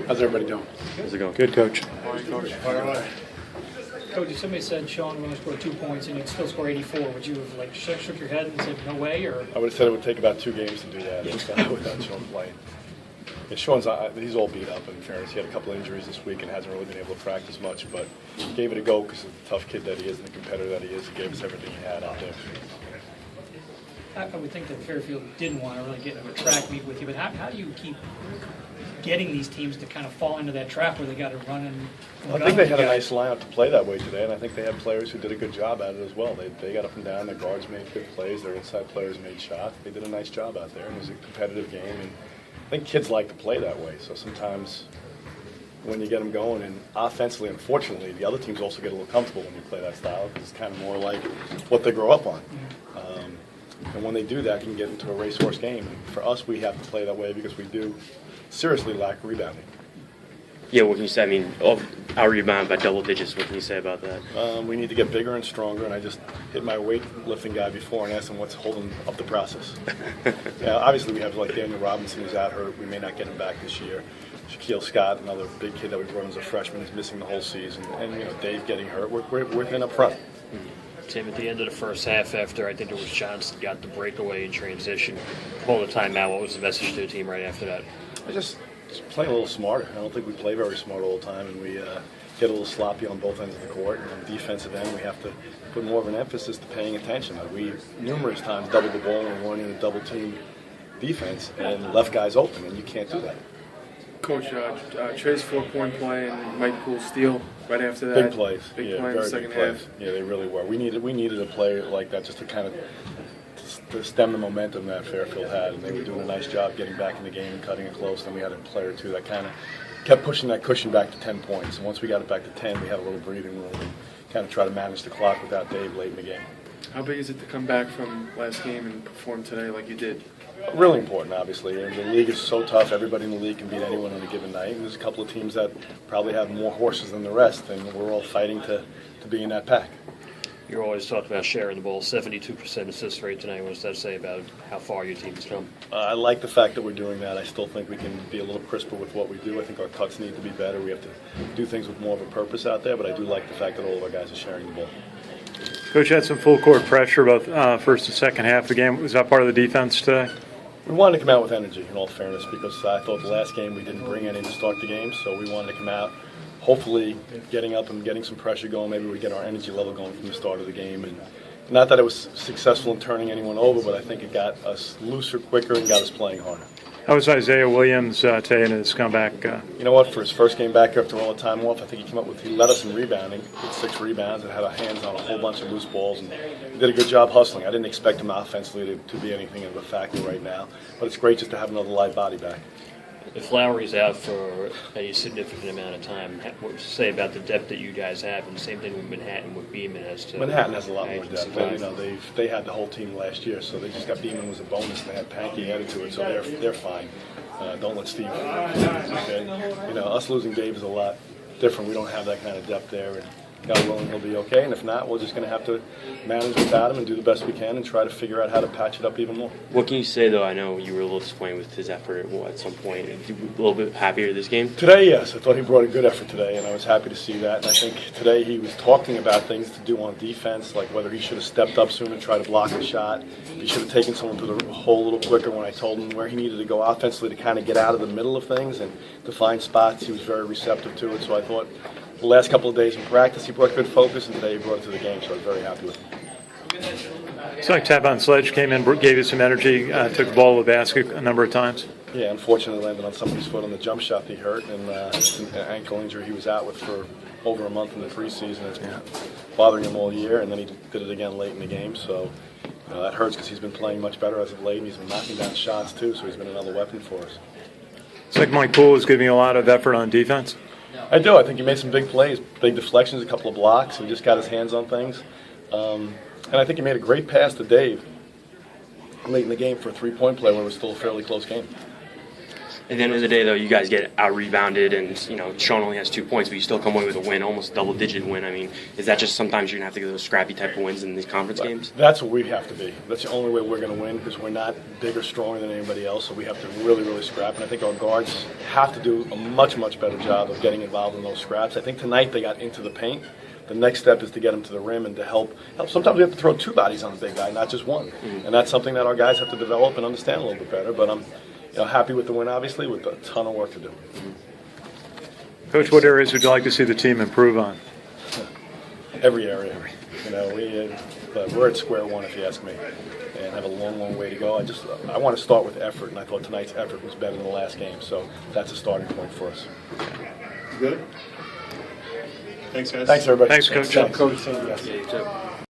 How's everybody doing? How's it going? Good, Coach. Coach. Coach, if somebody said Sean only scored 2 points and you'd still score 84, would you have shook your head and said no way? Or I would have said it would take about 2 games to do that without Sean playing. Yeah, Sean's he's all beat up. In fairness, he had a couple injuries this week and hasn't really been able to practice much, but gave it a go because of the tough kid that he is and the competitor that he is. He gave us everything he had out there. I would think that Fairfield didn't want to really get into a track meet with you, but how do you keep getting these teams to kind of fall into that trap where they got to run and I think they had a nice lineup to play that way today, and I think they had players who did a good job at it as well. They got up and down. Their guards made good plays. Their inside players made shots. They did a nice job out there, and it was a competitive game. And I think kids like to play that way. So sometimes when you get them going, and offensively, unfortunately, the other teams also get a little comfortable when you play that style because it's kind of more like what they grow up on. And when they do that, you can get into a racehorse game. And for us, we have to play that way because we do seriously lack rebounding. Yeah, what can you say? I mean, our rebound by double digits. What can you say about that? We need to get bigger and stronger, and I just hit my weightlifting guy before and asked him what's holding up the process. Yeah, obviously, we have like Daniel Robinson who's out hurt. We may not get him back this year. Shaquille Scott, another big kid that we brought in as a freshman, is missing the whole season. And, Dave getting hurt. We're thin up front. Tim, at the end of the first half, after I think it was Johnson got the breakaway in transition, pull the timeout, what was the message to the team right after that? I just play a little smarter. I don't think we play very smart all the time, and we get a little sloppy on both ends of the court. And on the defensive end, we have to put more of an emphasis to paying attention. We numerous times doubled the ball and weren't in a double-team defense and left guys open, and you can't do that. Coach, Trey's 4-point play and Mike Poole's steal right after that. Big plays. Big play in the second half. Yeah, they really were. We needed a play like that just to kind of to stem the momentum that Fairfield had, and they were doing a nice job getting back in the game and cutting it close. Then we had a player or two that kind of kept pushing that cushion back to 10 points. And once we got it back to 10, we had a little breathing room and kind of try to manage the clock without Dave late in the game. How big is it to come back from last game and perform today like you did? Really important, obviously. And the league is so tough. Everybody in the league can beat anyone on a given night. And there's a couple of teams that probably have more horses than the rest, and we're all fighting to be in that pack. You're always talking about sharing the ball. 72% assist rate tonight. What does that say about how far your team has come? I like the fact that we're doing that. I still think we can be a little crisper with what we do. I think our cuts need to be better. We have to do things with more of a purpose out there, but I do like the fact that all of our guys are sharing the ball. Coach had some full court pressure both first and second half of the game. Was that part of the defense today? We wanted to come out with energy, in all fairness, because I thought the last game we didn't bring any to start the game, so we wanted to come out hopefully getting up and getting some pressure going. Maybe we get our energy level going from the start of the game. And not that it was successful in turning anyone over, but I think it got us looser quicker and got us playing harder. How was Isaiah Williams today in his comeback? You know what? For his first game back after all the time off, I think he led us in rebounding, with 6 rebounds, and had our hands on a whole bunch of loose balls, and he did a good job hustling. I didn't expect him offensively to be anything of a factor right now, but it's great just to have another live body back. If Lowry's out for a significant amount of time, what would you say about the depth that you guys have? And the same thing with Manhattan, with Beeman as to Manhattan has a lot more depth. They had the whole team last year, so they just got Beeman was a bonus, and they had Pankey added to it, so they're fine. Don't let Steve. Okay? Us losing Dave is a lot different. We don't have that kind of depth there, and God willing, he'll be okay. And if not, we're just going to have to manage without him and do the best we can and try to figure out how to patch it up even more. What can you say, though? I know you were a little disappointed with his effort at some point. A little bit happier this game? Today, yes. I thought he brought a good effort today, and I was happy to see that. And I think today he was talking about things to do on defense, like whether he should have stepped up sooner and tried to block the shot. He should have taken someone through the hole a little quicker when I told him where he needed to go offensively to kind of get out of the middle of things and to find spots. He was very receptive to it, so I thought the last couple of days in practice, he brought good focus, and today he brought it to the game, so I was very happy with him. It's like Tavon Sledge came in, gave you some energy, took the ball to the basket a number of times. Yeah, unfortunately landed on somebody's foot on the jump shot that he hurt, and it's an ankle injury he was out with for over a month in the preseason. It's been bothering him all year, and then he did it again late in the game, so that hurts because he's been playing much better as of late, and he's been knocking down shots too, so he's been another weapon for us. It's like Mike Poole is giving you a lot of effort on defense. I do. I think he made some big plays, big deflections, a couple of blocks. He just got his hands on things. And I think he made a great pass to Dave late in the game for a 3-point play where it was still a fairly close game. At the end of the day, though, you guys get out-rebounded, and, Sean only has 2 points, but you still come away with a win, almost double-digit win. I mean, is that just sometimes you're going to have to get those scrappy type of wins in these conference games? That's what we have to be. That's the only way we're going to win, because we're not bigger, stronger than anybody else, so we have to really, really scrap. And I think our guards have to do a much, much better job of getting involved in those scraps. I think tonight they got into the paint. The next step is to get them to the rim and to help. Sometimes we have to throw 2 bodies on the big guy, not just one. And that's something that our guys have to develop and understand a little bit better. But I'm happy with the win, obviously, with a ton of work to do. Coach, what areas would you like to see the team improve on? Every area. We're at square one, if you ask me, and have a long, long way to go. I want to start with effort, and I thought tonight's effort was better than the last game. So that's a starting point for us. Good. Thanks, guys. Thanks, everybody. Thanks, Coach. Coach. Yes. Yeah, you too.